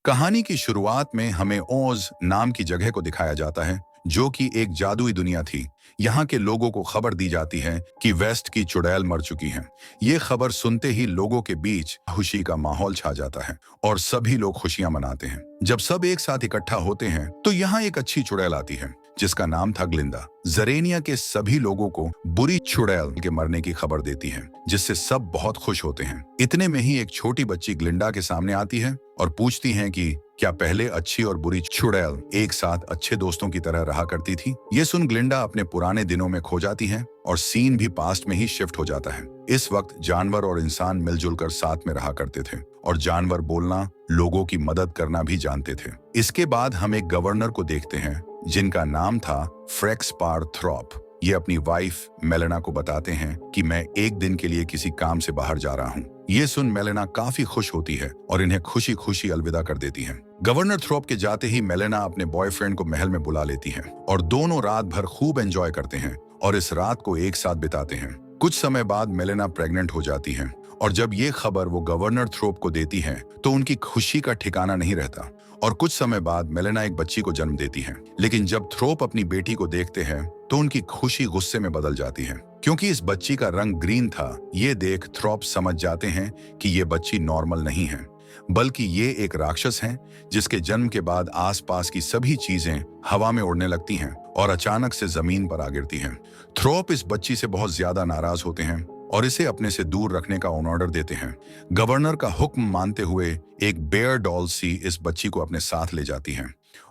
कहानी की शुरुआत में हमें ओज नाम की जगह को दिखाया जाता है, जो कि एक जादुई दुनिया थी। यहाँ के लोगों को खबर दी जाती है कि वेस्ट की चुड़ैल मर चुकी हैं। ये खबर सुनते ही लोगों के बीच खुशी का माहौल छा जाता है और सभी लोग खुशियां मनाते हैं। जब सब एक साथ इकट्ठा होते हैं तो यहाँ एक अच्छी चुड़ैल आती है जिसका नाम था ग्लिंडा। जरेनिया के सभी लोगों को बुरी चुड़ैल के मरने की खबर देती है, जिससे सब बहुत खुश होते हैं। इतने में ही एक छोटी बच्ची ग्लिंडा के सामने आती है और पूछती है कि क्या पहले अच्छी और बुरी चुड़ैल एक साथ अच्छे दोस्तों की तरह रहा करती थी। ये सुन ग्लिंडा अपने पुराने दिनों में खो जाती है और सीन भी पास्ट में ही शिफ्ट हो जाता है। इस वक्त जानवर और इंसान मिलजुल कर साथ में रहा करते थे और जानवर बोलना, लोगों की मदद करना भी जानते थे। इसके बाद हम एक गवर्नर को देखते हैं जिनका नाम था फ्रेक्सपार थ्रॉप। ये अपनी वाइफ मेलेना को बताते हैं कि मैं एक दिन के लिए किसी काम से बाहर जा रहा हूँ। ये सुन मेलेना काफी खुश होती है और इन्हें खुशी खुशी अलविदा कर देती है। गवर्नर थ्रॉप के जाते ही मेलेना अपने बॉयफ्रेंड को महल में बुला लेती है और दोनों रात भर खूब एंजॉय करते हैं और इस रात को एक साथ बिताते हैं। कुछ समय बाद मेलेना प्रेग्नेंट हो जाती है और जब ये खबर वो गवर्नर थ्रॉप को देती है तो उनकी खुशी का ठिकाना नहीं रहता और कुछ समय बाद मेलेना एक बच्ची को जन्म देती है। लेकिन जब थ्रॉप अपनी बेटी को देखते हैं तो उनकी खुशी गुस्से में बदल जाती है, क्योंकि इस बच्ची का रंग ग्रीन था। ये देख थ्रॉप समझ जाते हैं कि ये बच्ची नॉर्मल नहीं है, बल्कि ये एक राक्षस है जिसके जन्म के बाद आसपास की सभी चीजें हवा में उड़ने लगती हैं और अचानक से जमीन पर आ गिरती हैं। थ्रॉप इस बच्ची से बहुत ज्यादा नाराज होते हैं और इसे अपने से दूर रखने का ऑर्डर देते हैं। गवर्नर का हुक्म मानते हुए एक बेयर डॉल सी इस बच्ची को अपने साथ ले जाती है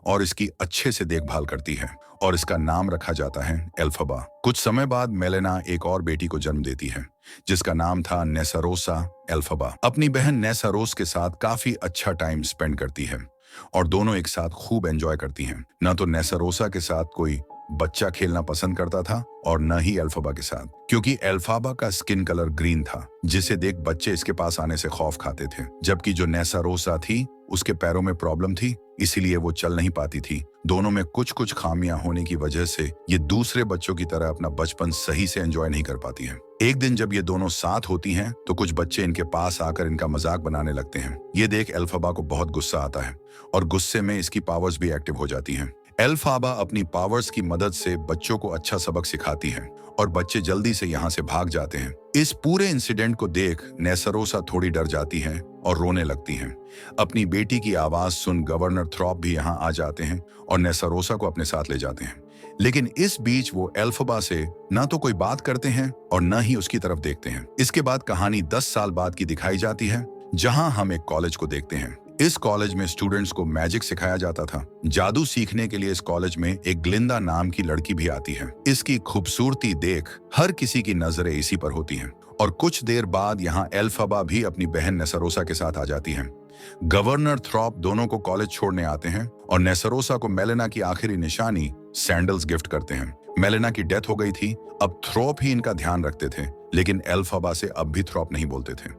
और इसकी अच्छे से देखभाल करती है और इसका नाम रखा जाता है एल्फबा। कुछ समय बाद मेलेना एक और बेटी को जन्म देती है जिसका नाम था नेसारोसा एल्फबा। अपनी बहन नेसारोस के साथ काफी अच्छा टाइम स्पेंड करती है और दोनों एक साथ खूब एंजॉय करती हैं। न तो नेसारोसा के साथ कोई बच्चा खेलना पसंद करता था और न ही एल्फबा के साथ, क्योंकि एल्फाबा का स्किन कलर ग्रीन था जिसे देख बच्चे इसके पास आने से खौफ खाते थे। जबकि जो नेसारोसा थी उसके पैरों में प्रॉब्लम थी, इसीलिए वो चल नहीं पाती थी। दोनों में कुछ कुछ खामियां होने की वजह से ये दूसरे बच्चों की तरह अपना बचपन सही से एंजॉय नहीं कर पाती हैं। एक दिन जब ये दोनों साथ होती हैं तो कुछ बच्चे इनके पास आकर इनका मजाक बनाने लगते हैं। ये देख एल्फाबा को बहुत गुस्सा आता है और गुस्से में इसकी पावर्स भी एक्टिव हो जाती हैं। एल्फाबा अपनी पावर्स की मदद से बच्चों को अच्छा सबक सिखाती है और बच्चे जल्दी से यहाँ से भाग जाते हैं। इस पूरे इंसिडेंट को देख नेसारोसा थोड़ी डर जाती है और रोने लगती हैं। अपनी बेटी की आवाज सुन गवर्नर थ्रॉप भी यहाँ आ जाते हैं और नेसारोसा को अपने साथ ले जाते हैं। लेकिन इस बीच वो एल्फबा से न तो कोई बात करते हैं और न ही उसकी तरफ देखते हैं। इसके बाद कहानी 10 साल बाद की दिखाई जाती है, जहां हम एक कॉलेज को देखते हैं। इस कॉलेज में स्टूडेंट्स को मैजिक सिखाया जाता था। जादू सीखने के लिए इस कॉलेज में एक ग्लिंडा नाम की लड़की भी आती है। इसकी खूबसूरती देख हर किसी की नजरें इसी पर होती हैं और कुछ देर बाद यहाँ एल्फबा भी अपनी बहन नेसारोसा के साथ आ जाती है। गवर्नर थ्रॉप दोनों को कॉलेज छोड़ने आते हैं और नेसारोसा को मेलेना की आखिरी निशानी सैंडल्स गिफ्ट करते हैं। मेलेना की डेथ हो गई थी, अब थ्रॉप ही इनका ध्यान रखते थे, लेकिन एल्फबा से अब भी थ्रॉप नहीं बोलते थे।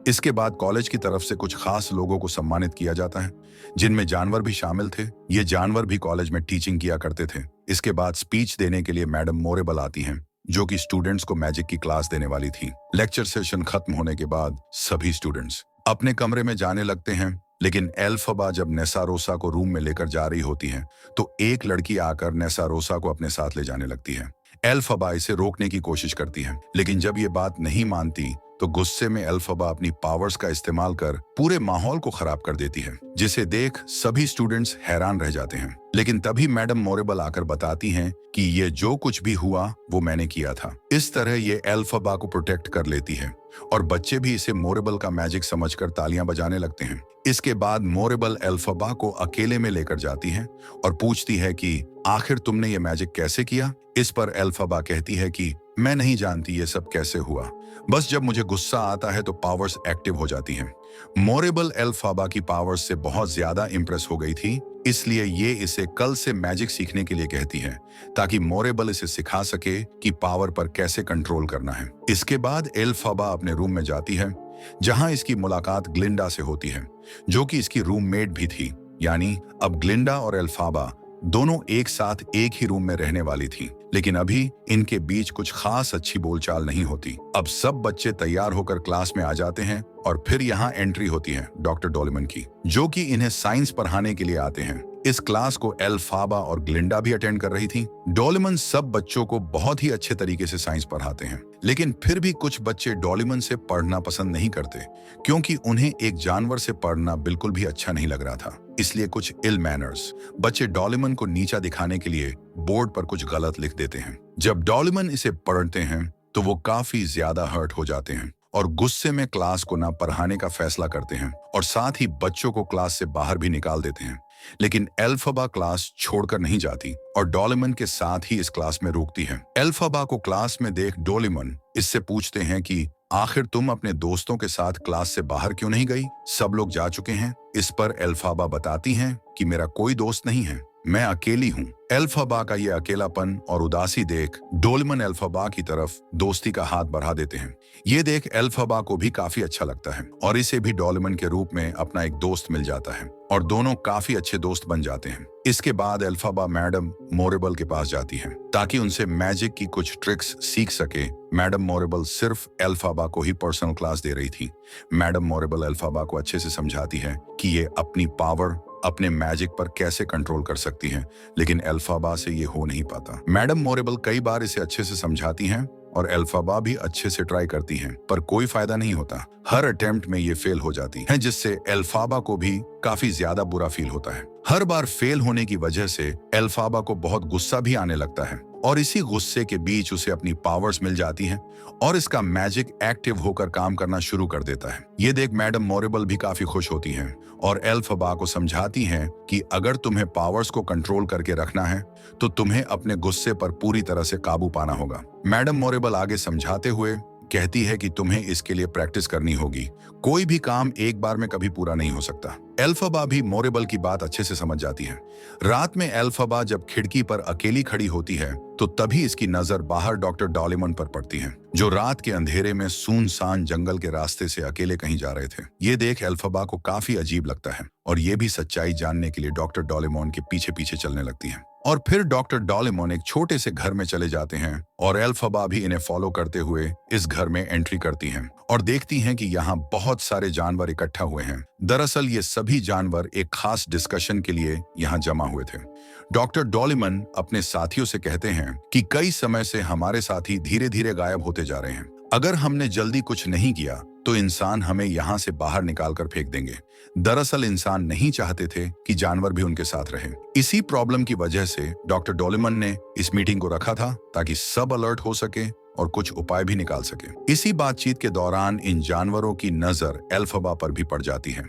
इसके बाद कॉलेज की तरफ से कुछ खास लोगों को सम्मानित किया जाता है, जिनमें जानवर भी शामिल थे। ये जानवर भी कॉलेज में टीचिंग किया करते थे। इसके बाद स्पीच देने के लिए मैडम मोरेबल आती हैं, जो कि स्टूडेंट्स को मैजिक की क्लास देने वाली थी। लेक्चर सेशन खत्म होने के बाद सभी स्टूडेंट्स अपने कमरे में जाने लगते हैं, लेकिन एल्फबा जब नेसारोसा को रूम में लेकर जा रही होती है तो एक लड़की आकर नेसारोसा को अपने साथ ले जाने लगती है। एल्फबा इसे रोकने की कोशिश करती है, लेकिन जब ये बात नहीं मानती तो गुस्से में एल्फबा अपनी पावर्स का इस्तेमाल कर पूरे माहौल को खराब कर देती है, जिसे देख सभी स्टूडेंट्स हैरान रह जाते हैं। लेकिन तभी मैडम मोरेबल आकर बताती हैं कि ये जो कुछ भी हुआ वो मैंने किया था। इस तरह ये एल्फबा को प्रोटेक्ट कर लेती है और बच्चे भी इसे मोरेबल का मैजिक समझकर तालियां बजाने लगते हैं। इसके बाद मोरेबल एल्फबा को अकेले में लेकर जाती है और पूछती है कि आखिर तुमने ये मैजिक कैसे किया। इस पर एल्फबा कहती है कि मैं नहीं जानती ये सब कैसे हुआ, बस जब मुझे गुस्सा आता है तो पावर्स एक्टिव हो जाती हैं। मोरेबल एल्फबा की पावर्स से बहुत ज्यादा इंप्रेस हो गई थी, इसलिए ये इसे कल से मैजिक सीखने के लिए कहती है ताकि मोरेबल इसे सिखा सके कि पावर पर कैसे कंट्रोल करना है। इसके बाद एल्फबा अपने रूम में जाती है, जहां इसकी मुलाकात ग्लिंडा से होती है, जो कि इसकी रूममेट भी थी। यानी अब ग्लिंडा और एल्फबा दोनों एक साथ एक ही रूम में रहने वाली थी, लेकिन अभी इनके बीच कुछ खास अच्छी बोलचाल नहीं होती। अब सब बच्चे तैयार होकर क्लास में आ जाते हैं और फिर यहाँ एंट्री होती है डॉक्टर डोलेमन की, जो कि इन्हें साइंस पढ़ाने के लिए आते हैं। इस क्लास को एल्फाबा और ग्लिंडा भी अटेंड कर रही थी। डोलेमन सब बच्चों को बहुत ही अच्छे तरीके से साइंस पढ़ाते हैं, लेकिन फिर भी कुछ बच्चे डोलेमन से पढ़ना पसंद नहीं करते, क्योंकि उन्हें एक जानवर से पढ़ना बिल्कुल भी अच्छा नहीं लग रहा था। इसलिए कुछ इल मैनर्स बच्चे डोलेमन को नीचा दिखाने के लिए बोर्ड पर कुछ गलत लिख देते हैं। जब डोलेमन इसे पढ़ते हैं तो वो काफी ज्यादा हर्ट हो जाते हैं और गुस्से में क्लास को ना पढ़ाने का फैसला करते हैं और साथ ही बच्चों को क्लास से बाहर भी निकाल देते हैं। लेकिन एल्फाबा क्लास छोड़कर नहीं जाती और डोलेमन के साथ ही इस क्लास में रुकती है। एल्फाबा को क्लास में देख डोलेमन इससे पूछते हैं कि आखिर तुम अपने दोस्तों के साथ क्लास से बाहर क्यों नहीं गई? सब लोग जा चुके हैं। इस पर एल्फाबा बताती हैं कि मेरा कोई दोस्त नहीं है, मैं अकेली हूँ। एल्फाबा का ये अकेलापन और उदासी देख डोलेमन एल्फाबा की तरफ दोस्ती का हाथ बढ़ा देते हैं। ये देख एल्फाबा को भी काफी अच्छा लगता है और इसे भी डोलेमन के रूप में अपना एक दोस्त मिल जाता है और दोनों काफी अच्छे दोस्त बन जाते हैं। इसके बाद एल्फाबा मैडम मोरेबल के पास जाती है ताकि उनसे मैजिक की कुछ ट्रिक्स सीख सके। मैडम मोरेबल सिर्फ एल्फाबा को ही पर्सनल क्लास दे रही थी। मैडम मोरेबल एल्फाबा को अच्छे से समझाती है कि ये अपनी पावर अपने मैजिक पर कैसे कंट्रोल कर सकती है, लेकिन एल्फाबा से ये हो नहीं पाता। मैडम मोरेबल कई बार इसे अच्छे से समझाती हैं और एल्फाबा भी अच्छे से ट्राई करती हैं, पर कोई फायदा नहीं होता। हर अटेम्प्ट में ये फेल हो जाती है, जिससे एल्फाबा को भी काफी ज्यादा बुरा फील होता है। हर बार फेल होने की वजह से एल्फाबा को बहुत गुस्सा भी आने लगता है और इसी गुस्से के बीच उसे अपनी पावर्स मिल जाती हैं और इसका मैजिक एक्टिव होकर काम करना शुरू कर देता है। ये देख मैडम मोरेबल भी काफी खुश होती हैं और एल्फाबा को समझाती हैं कि अगर तुम्हें पावर्स को कंट्रोल करके रखना है तो तुम्हें अपने गुस्से पर पूरी तरह से काबू पाना होगा। मैडम मोरेबल आगे समझाते हुए कहती है कि तुम्हें इसके लिए प्रैक्टिस करनी होगी। कोई भी काम एक बार में कभी पूरा नहीं हो सकता। एल्फाबा भी मोरेबल की बात अच्छे से समझ जाती है। रात में एल्फाबा जब खिड़की पर अकेली खड़ी होती है तो तभी इसकी नजर बाहर डॉक्टर डोलेमन पर पड़ती है, जो रात के अंधेरे में सुनसान जंगल के रास्ते से अकेले कहीं जा रहे थे। ये देख एल्फाबा को काफी अजीब लगता है और ये भी सच्चाई जानने के लिए डॉक्टर डोलेमन के पीछे पीछे चलने लगती है। और फिर डॉक्टर डोलेमन एक छोटे से घर में चले जाते हैं और एल्फाबा भी इन्हें फॉलो करते हुए इस घर में एंट्री करती हैं और देखती हैं कि यहाँ बहुत सारे जानवर इकट्ठा हुए हैं। दरअसल ये सभी जानवर एक खास डिस्कशन के लिए यहाँ जमा हुए थे। डॉक्टर डोलेमन अपने साथियों से कहते हैं कि कई समय से हमारे साथी धीरे धीरे गायब होते जा रहे हैं। अगर हमने जल्दी कुछ नहीं किया तो इंसान हमें यहाँ से बाहर निकाल कर फेंक देंगे। दरअसल इंसान नहीं चाहते थे कि जानवर भी उनके साथ रहे। इसी प्रॉब्लम की वजह से डॉक्टर डोलेमन ने इस मीटिंग को रखा था ताकि सब अलर्ट हो सके और कुछ उपाय भी निकाल सके। इसी बातचीत के दौरान इन जानवरों की नजर एल्फाबा पर भी पड़ जाती है,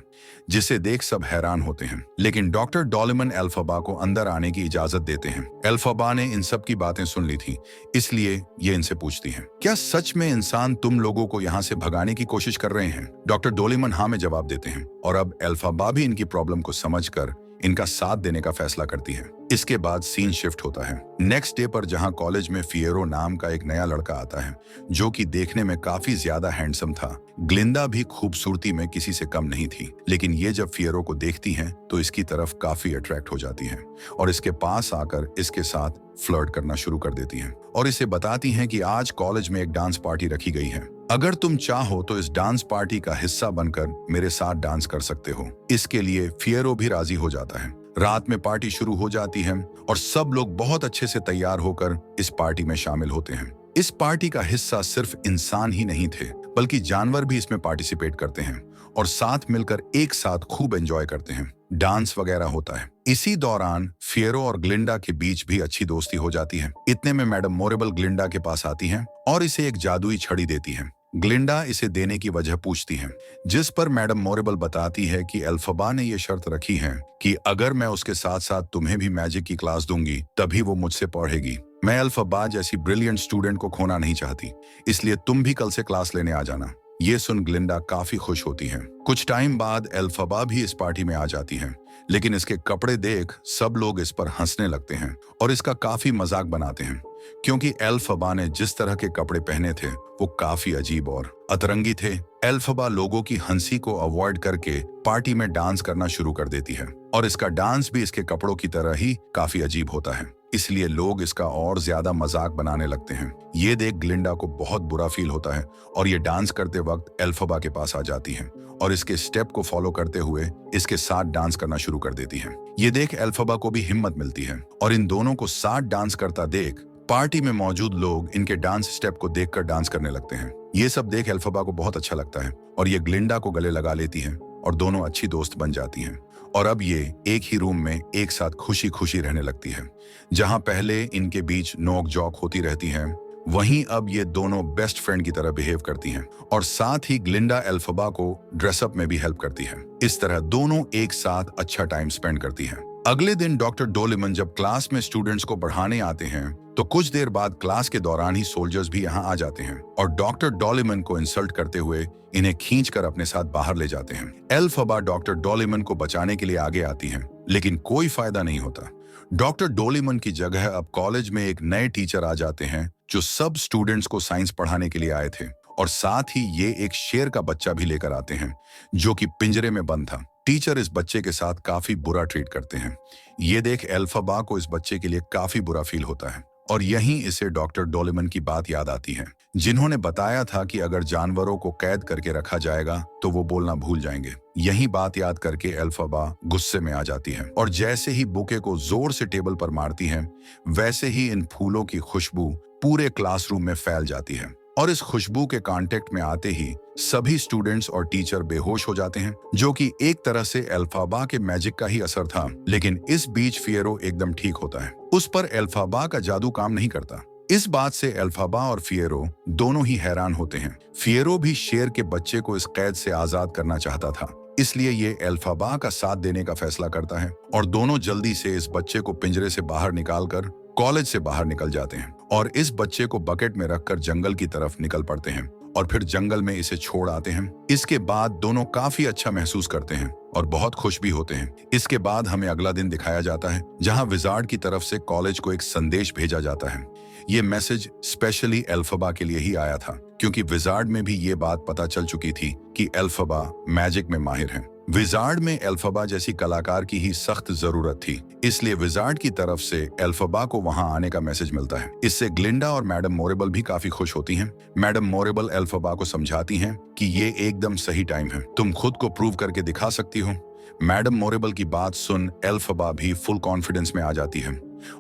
जिसे देख सब हैरान होते हैं। लेकिन डॉक्टर डोलेमन एल्फाबा को अंदर आने की इजाजत देते हैं। एल्फाबा ने इन सब की बातें सुन ली थी, इसलिए ये इनसे पूछती है, क्या सच में इंसान तुम लोगों को यहाँ से भगाने की कोशिश कर रहे हैं? डॉक्टर डोलेमन हाँ में जवाब देते हैं और अब एल्फाबा भी इनकी प्रॉब्लम को समझकर इनका साथ देने का फैसला करती है। इसके बाद सीन शिफ्ट होता है नेक्स्ट डे पर, जहां कॉलेज में फिएरो नाम का एक नया लड़का आता है जो कि देखने में काफी ज्यादा हैंडसम था। ग्लिंडा भी खूबसूरती में किसी से कम नहीं थी, लेकिन ये जब फिएरो को देखती हैं तो इसकी तरफ काफी अट्रैक्ट हो जाती हैं और इसके पास आकर इसके साथ फ्लर्ट करना शुरू कर देती हैं और इसे बताती हैं कि आज कॉलेज में एक डांस पार्टी रखी गई है, अगर तुम चाहो तो इस डांस पार्टी का हिस्सा बनकर मेरे साथ डांस कर सकते हो। इसके लिए फिएरो भी राजी हो जाता है। रात में पार्टी शुरू हो जाती है और सब लोग बहुत अच्छे से तैयार होकर इस पार्टी में शामिल होते हैं। इस पार्टी का हिस्सा सिर्फ इंसान ही नहीं थे, बल्कि जानवर भी इसमें पार्टिसिपेट करते हैं और साथ मिलकर एक साथ खूब एंजॉय करते हैं। डांस वगैरह होता है। इसी दौरान फिएरो और ग्लिंडा के बीच भी अच्छी दोस्ती हो जाती है। इतने में मैडम मोरेबल ग्लिंडा के पास आती हैं और इसे एक जादुई छड़ी देती हैं। ग्लिंडा इसे देने की वजह पूछती है, जिस पर मैडम मोरेबल बताती है कि एल्फाबा ने यह शर्त रखी है कि अगर मैं उसके साथ साथ तुम्हें भी मैजिक की क्लास दूंगी तभी वो मुझसे पढ़ेगी। मैं एल्फाबा जैसी ब्रिलियंट स्टूडेंट को खोना नहीं चाहती, इसलिए तुम भी कल से क्लास लेने आ जाना। ये सुन ग्लिंडा काफी खुश होती हैं। कुछ टाइम बाद एल्फाबा भी इस पार्टी में आ जाती हैं, लेकिन इसके कपड़े देख सब लोग इस पर हंसने लगते हैं और इसका काफी मजाक बनाते हैं, क्योंकि एल्फाबा ने जिस तरह के कपड़े पहने थे वो काफी अजीब और अतरंगी थे। एल्फाबा लोगों की हंसी को अवॉइड करके पार्टी में डांस करना शुरू कर देती है और इसका डांस भी इसके कपड़ों की तरह ही काफी अजीब होता है। इसलिए लोग इसका और ज्यादा मजाक बनाने लगते हैं। ये देख ग्लिंडा को बहुत बुरा फील होता है और ये डांस करते वक्त एल्फबा के पास आ जाती है और इसके स्टेप को फॉलो करते हुए इसके साथ डांस करना शुरू कर देती है। ये देख एल्फबा को भी हिम्मत मिलती है और इन दोनों को साथ डांस करता देख पार्टी में मौजूद लोग इनके डांस स्टेप को देखकर डांस करने लगते हैं। ये सब देख एल्फबा को बहुत अच्छा लगता है और ये ग्लिंडा को गले लगा लेती है और दोनों अच्छी दोस्त बन जाती हैं। और अब ये एक ही रूम में एक साथ खुशी खुशी रहने लगती है। जहां पहले इनके बीच नोक झोंक होती रहती है, वहीं अब ये दोनों बेस्ट फ्रेंड की तरह बिहेव करती हैं और साथ ही ग्लिंडा एल्फबा को ड्रेसअप में भी हेल्प करती है। इस तरह दोनों एक साथ अच्छा टाइम स्पेंड करती हैं। अगले दिन डॉक्टर डोलेमन जब क्लास में स्टूडेंट्स को पढ़ाने आते हैं तो कुछ देर बाद क्लास के दौरान ही सोल्जर्स भी यहाँ आ जाते हैं और डॉक्टर डोलेमन को इंसल्ट करते हुए इन्हें खींचकर अपने साथ बाहर ले जाते हैं। एल्फबा डॉक्टर डोलेमन को बचाने के लिए आगे आती हैं, लेकिन कोई फायदा नहीं होता। डॉक्टर डोलेमन की जगह अब कॉलेज में एक नए टीचर आ जाते हैं जो सब स्टूडेंट्स को साइंस पढ़ाने के लिए आए थे और साथ ही ये एक शेर का बच्चा भी लेकर आते हैं जो कि पिंजरे में बंद था। टीचर इस बच्चे के साथ काफी बुरा ट्रीट करते हैं। ये देख एल्फबा को इस बच्चे के लिए काफी बुरा फील होता है और यहीं इसे डॉक्टर डोलेमन की बात याद आती है जिन्होंने बताया था कि अगर जानवरों को कैद करके रखा जाएगा तो वो बोलना भूल जाएंगे। यही बात याद करके एल्फबा गुस्से में आ जाती है और जैसे ही बुके को जोर से टेबल पर मारती है वैसे ही इन फूलों की खुशबू पूरे क्लासरूम में फैल जाती है और इस खुशबू के कांटेक्ट में आते ही सभी स्टूडेंट्स और टीचर बेहोश हो जाते हैं, जो कि एक तरह से एल्फबा के मैजिक का ही असर था। लेकिन इस बीच फिएरो एकदम ठीक होता है। उस पर एल्फबा का जादू काम नहीं करता। इस बात से एल्फबा और फिएरो दोनों ही हैरान होते हैं। फिएरो भी शेर के बच्चे को इस कैद से आजाद करना चाहता था, इसलिए ये एल्फबा का साथ देने का फैसला करता है और दोनों जल्दी से इस बच्चे को पिंजरे से बाहर निकालकर कॉलेज से बाहर निकल जाते हैं और इस बच्चे को बकेट में रखकर जंगल की तरफ निकल पड़ते हैं और फिर जंगल में इसे छोड़ आते हैं। इसके बाद दोनों काफी अच्छा महसूस करते हैं और बहुत खुश भी होते हैं। इसके बाद हमें अगला दिन दिखाया जाता है जहां विजार्ड की तरफ से कॉलेज को एक संदेश भेजा जाता है। ये मैसेज स्पेशली एल्फबा के लिए ही आया था क्योंकि विजार्ड में भी ये बात पता चल चुकी थी कि एल्फबा मैजिक में माहिर है। विजार्ड में एल्फबा जैसी कलाकार की ही सख्त जरूरत थी, इसलिए विजार्ड की तरफ से एल्फबा को वहां आने का मैसेज मिलता है। इससे ग्लिंडा और मैडम मोरेबल भी काफी खुश होती हैं। मैडम मोरेबल एल्फबा को समझाती हैं कि ये एकदम सही टाइम है, तुम खुद को प्रूव करके दिखा सकती हो। मैडम मोरेबल की बात सुन एल्फबा भी फुल कॉन्फिडेंस में आ जाती है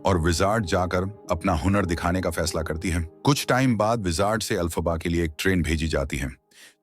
और विजार्ड जाकर अपना हुनर दिखाने का फैसला करती है। कुछ टाइम बाद विजार्ड से एल्फबा के लिए एक ट्रेन भेजी जाती है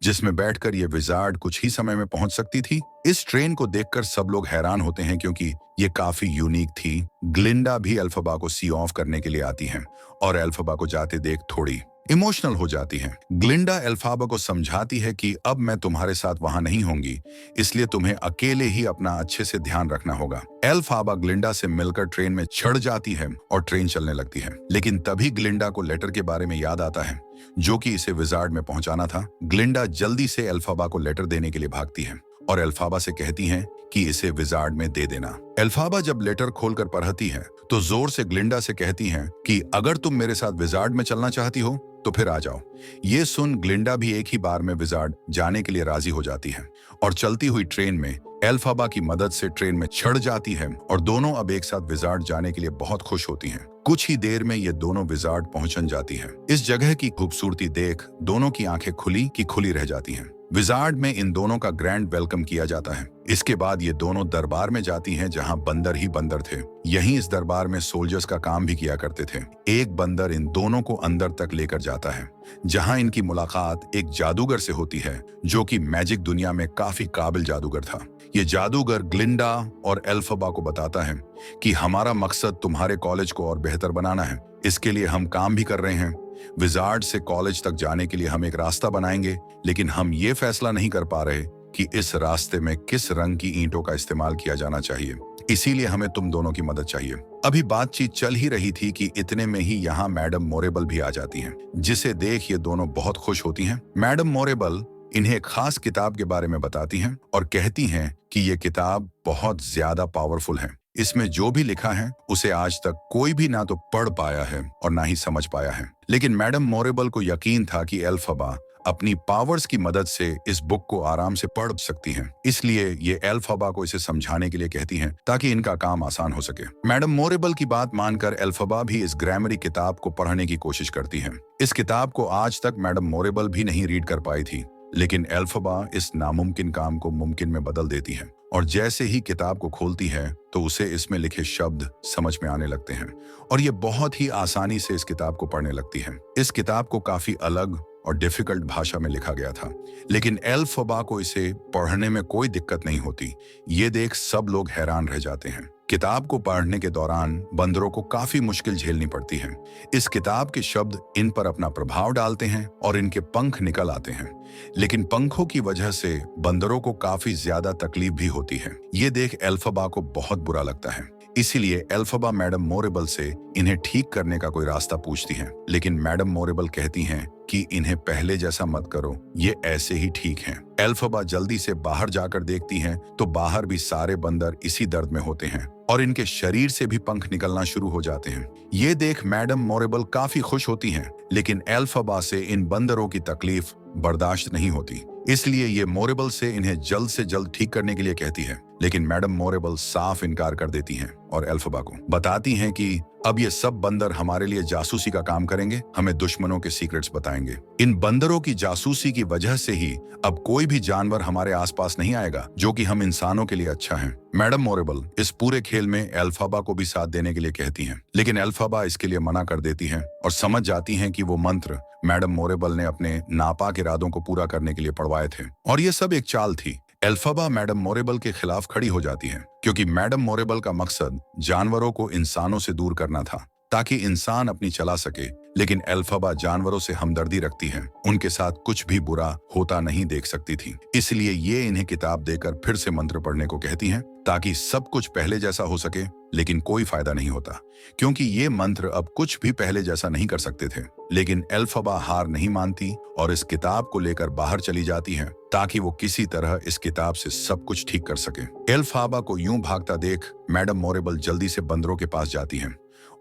जिसमें बैठकर ये विजार्ड कुछ ही समय में पहुंच सकती थी। इस ट्रेन को देखकर सब लोग हैरान होते हैं क्योंकि ये काफी यूनिक थी। ग्लिंडा भी एल्फबा को सी ऑफ करने के लिए आती है और एल्फबा को जाते देख थोड़ी इमोशनल हो जाती है। ग्लिंडा एल्फबा को समझाती है कि अब मैं तुम्हारे साथ वहां नहीं होंगी, इसलिए तुम्हें अकेले ही अपना अच्छे से ध्यान रखना होगा। एल्फबा ग्लिंडा से मिलकर ट्रेन में चढ़ जाती है और ट्रेन चलने लगती है। लेकिन तभी ग्लिंडा को लेटर के बारे में याद आता है जो कि इसे विजार्ड में पहुंचाना था। ग्लिंडा जल्दी से एल्फबा को लेटर देने के लिए भागती है और एल्फबा से कहती है कि इसे विजार्ड में दे देना। एल्फबा जब लेटर खोलकर पढ़ती है तो जोर से ग्लिंडा से कहती है कि अगर तुम मेरे साथ विजार्ड में चलना चाहती हो तो फिर आ जाओ। ये सुन ग्लिंडा भी एक ही बार में विजार्ड जाने के लिए राजी हो जाती है और चलती हुई ट्रेन में एल्फबा की मदद से ट्रेन में चढ़ जाती है और दोनों अब एक साथ विजार्ड जाने के लिए बहुत खुश होती हैं। कुछ ही देर में ये दोनों विजार्ड पहुंचन जाती हैं। इस जगह की खूबसूरती देख दोनों की आंखें खुली की खुली रह जाती हैं। विजार्ड में इन दोनों का ग्रैंड वेलकम किया जाता है। इसके बाद ये दोनों दरबार में जाती हैं जहां बंदर ही बंदर थे। यहीं इस दरबार में सोल्जर्स का काम भी किया करते थे। एक बंदर इन दोनों को अंदर तक लेकर जाता है जहां इनकी मुलाकात एक जादूगर से होती है जो कि मैजिक दुनिया में काफी काबिल जादूगर था। ये जादूगर ग्लिंडा और एल्फबा को बताता है कि हमारा मकसद तुम्हारे कॉलेज को और बेहतर बनाना है, इसके लिए हम काम भी कर रहे हैं। विजार्ड से कॉलेज तक जाने के लिए हम एक रास्ता बनाएंगे, लेकिन हम ये फैसला नहीं कर पा रहे कि इस रास्ते में किस रंग की ईंटों का इस्तेमाल किया जाना चाहिए, इसीलिए हमें तुम दोनों की मदद चाहिए। अभी बातचीत चल ही रही थी कि इतने में ही यहाँ मैडम मोरेबल भी आ जाती हैं, जिसे देख ये दोनों बहुत खुश होती हैं। मैडम मोरेबल इन्हें एक खास किताब के बारे में बताती हैं और कहती हैं कि ये किताब बहुत ज्यादा पावरफुल है। इसमें जो भी लिखा है उसे आज तक कोई भी ना तो पढ़ पाया है और ना ही समझ पाया है। लेकिन मैडम मोरेबल को यकीन था कि एल्फबा अपनी पावर्स की मदद से इस बुक को आराम से पढ़ सकती हैं। इसलिए ये एल्फाबा को इसे समझाने के लिए कहती हैं ताकि इनका काम आसान हो सके। मैडम मोरेबल की बात मानकर एल्फाबा भी इस ग्रामरी किताब को पढ़ने की कोशिश करती है। इस किताब को आज तक मैडम मोरेबल भी नहीं रीड कर पाई थी, लेकिन एल्फाबा इस नामुमकिन काम को मुमकिन में बदल देती है और जैसे ही किताब को खोलती है तो उसे इसमें लिखे शब्द समझ में आने लगते हैं और ये बहुत ही आसानी से इस किताब को पढ़ने लगती है। इस किताब को काफी अलग और डिफिकल्ट भाषा में लिखा गया था, लेकिन एल्फाबा को इसे पढ़ने में कोई दिक्कत नहीं होती। ये देख सब लोग हैरान रह जाते हैं। किताब को पढ़ने के दौरान बंदरों को काफी मुश्किल झेलनी पड़ती है। इस किताब के शब्द इन पर अपना प्रभाव डालते हैं और इनके पंख निकल आते हैं, लेकिन पंखों की वजह से बंदरों को काफी ज्यादा तकलीफ भी होती है। ये देख एल्फाबा को बहुत बुरा लगता है। इसीलिए एल्फाबा मैडम मोरेबल से इन्हें ठीक करने का कोई रास्ता पूछती हैं, लेकिन मैडम मोरेबल कहती हैं कि इन्हें पहले जैसा मत करो, ये ऐसे ही ठीक हैं। एल्फाबा जल्दी से बाहर जाकर देखती हैं तो बाहर भी सारे बंदर इसी दर्द में होते हैं और इनके शरीर से भी पंख निकलना शुरू हो जाते हैं। ये देख मैडम मोरेबल काफी खुश होती हैं, लेकिन एल्फाबा से इन बंदरों की तकलीफ बर्दाश्त नहीं होती। इसलिए ये मोरेबल से इन्हें जल्द से जल्द ठीक करने के लिए कहती है, लेकिन मैडम मोरेबल साफ इनकार कर देती हैं और एल्फाबा को बताती हैं कि अब ये सब बंदर हमारे लिए जासूसी का काम करेंगे, हमें दुश्मनों के सीक्रेट्स बताएंगे। इन बंदरों की जासूसी की वजह से ही अब कोई भी जानवर हमारे आसपास नहीं आएगा जो कि हम इंसानों के लिए अच्छा है। मैडम मोरेबल इस पूरे खेल में एल्फाबा को भी साथ देने के लिए कहती हैं, लेकिन एल्फाबा इसके लिए मना कर देती हैं और समझ जाती हैं कि वो मंत्र मैडम मोरेबल ने अपने नापाक इरादों को पूरा करने के लिए पढ़वाए थे और ये सब एक चाल थी। एल्फाबा मैडम मोरेबल के खिलाफ खड़ी हो जाती है क्योंकि मैडम मोरेबल का मकसद जानवरों को इंसानों से दूर करना था ताकि इंसान अपनी चला सके, लेकिन एल्फाबा जानवरों से हमदर्दी रखती है, उनके साथ कुछ भी बुरा होता नहीं देख सकती थी। इसलिए ये इन्हें किताब देकर फिर से मंत्र पढ़ने को कहती हैं ताकि सब कुछ पहले जैसा हो सके, लेकिन कोई फायदा नहीं होता क्योंकि ये मंत्र अब कुछ भी पहले जैसा नहीं कर सकते थे। लेकिन एल्फाबा हार नहीं मानती और इस किताब को लेकर बाहर चली जाती है ताकि वो किसी तरह इस किताब से सब कुछ ठीक कर सके। एल्फाबा को यूं भागता देख मैडम मोरेबल जल्दी से बंदरों के पास जाती हैं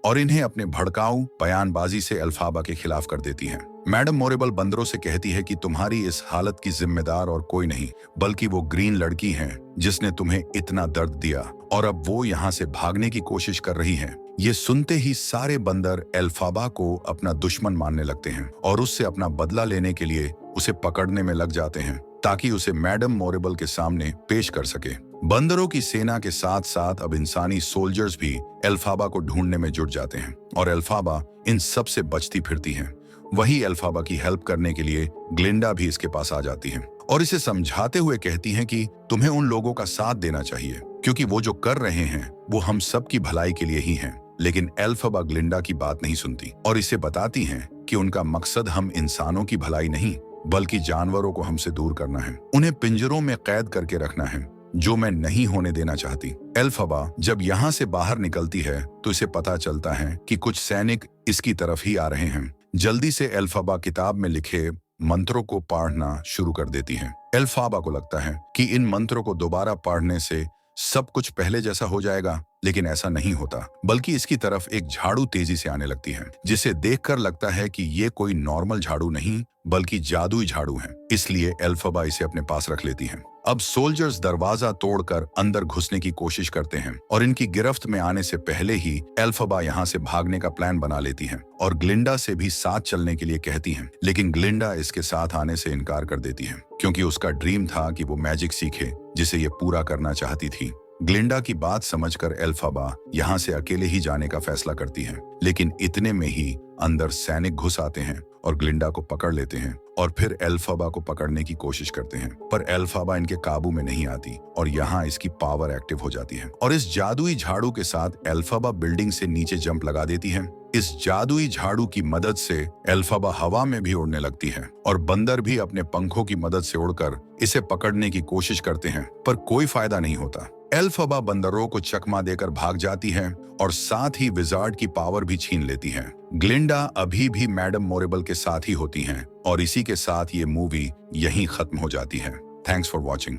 और इन्हें अपने भड़काऊ बयानबाजी से एल्फाबा के खिलाफ कर देती हैं। मैडम मोरेबल बंदरों से कहती है कि तुम्हारी इस हालत की जिम्मेदार और कोई नहीं बल्कि वो ग्रीन लड़की है जिसने तुम्हें इतना दर्द दिया और अब वो यहाँ से भागने की कोशिश कर रही है। ये सुनते ही सारे बंदर एल्फाबा को अपना दुश्मन मानने लगते हैं और उससे अपना बदला लेने के लिए उसे पकड़ने में लग जाते हैं ताकि उसे मैडम मोरेबल के सामने पेश कर सके। बंदरों की सेना के साथ साथ अब इंसानी सोल्जर्स भी एल्फाबा को ढूंढने में जुट जाते हैं और एल्फाबा इन सब से बचती फिरती हैं। वही एल्फाबा की हेल्प करने के लिए ग्लिंडा भी इसके पास आ जाती है और इसे समझाते हुए कहती हैं कि तुम्हें उन लोगों का साथ देना चाहिए क्योंकि वो जो कर रहे हैं वो हम सब की भलाई के लिए ही है। लेकिन एल्फाबा ग्लिंडा की बात नहीं सुनती और इसे बताती हैं कि उनका मकसद हम इंसानों की भलाई नहीं बल्कि जानवरों को हमसे दूर करना है, उन्हें पिंजरों में कैद करके रखना है, जो मैं नहीं होने देना चाहती। एल्फाबा जब यहाँ से बाहर निकलती है तो इसे पता चलता है कि कुछ सैनिक इसकी तरफ ही आ रहे हैं। जल्दी से एल्फाबा किताब में लिखे मंत्रों को पढ़ना शुरू कर देती है। एल्फाबा को लगता है कि इन मंत्रों को दोबारा पढ़ने से सब कुछ पहले जैसा हो जाएगा, लेकिन ऐसा नहीं होता, बल्कि इसकी तरफ एक झाड़ू तेजी से आने लगती है जिसे देखकर लगता है कि ये कोई नॉर्मल झाड़ू नहीं बल्कि जादुई झाड़ू है। इसलिए एल्फाबा इसे अपने पास रख लेती है। अब सोल्जर्स दरवाजा तोड़कर अंदर घुसने की कोशिश करते हैं और इनकी गिरफ्त में आने से पहले ही एल्फाबा यहाँ से भागने का प्लान बना लेती है और ग्लिंडा से भी साथ चलने के लिए कहती है, लेकिन ग्लिंडा इसके साथ आने से इनकार कर देती है क्योंकि उसका ड्रीम था कि वो मैजिक सीखे जिसे ये पूरा करना चाहती थी। ग्लिंडा की बात समझकर एल्फाबा यहाँ से अकेले ही जाने का फैसला करती है, लेकिन इतने में ही अंदर सैनिक घुस आते हैं और ग्लिंडा को पकड़ लेते हैं और फिर एल्फाबा को पकड़ने की कोशिश करते हैं, पर एल्फाबा इनके काबू में नहीं आती और यहाँ इसकी पावर एक्टिव हो जाती है और इस जादुई झाड़ू के साथ एल्फाबा बिल्डिंग से नीचे जंप लगा देती है। इस जादुई झाड़ू की मदद से एल्फाबा हवा में भी उड़ने लगती है और बंदर भी अपने पंखों की मदद से उड़कर इसे पकड़ने की कोशिश करते हैं, पर कोई फायदा नहीं होता। एल्फाबा बंदरों को चकमा देकर भाग जाती है और साथ ही विजार्ड की पावर भी छीन लेती है। ग्लिंडा अभी भी मैडम मोरेबल के साथ ही होती हैं और इसी के साथ ये मूवी यहीं खत्म हो जाती है। Thanks for watching.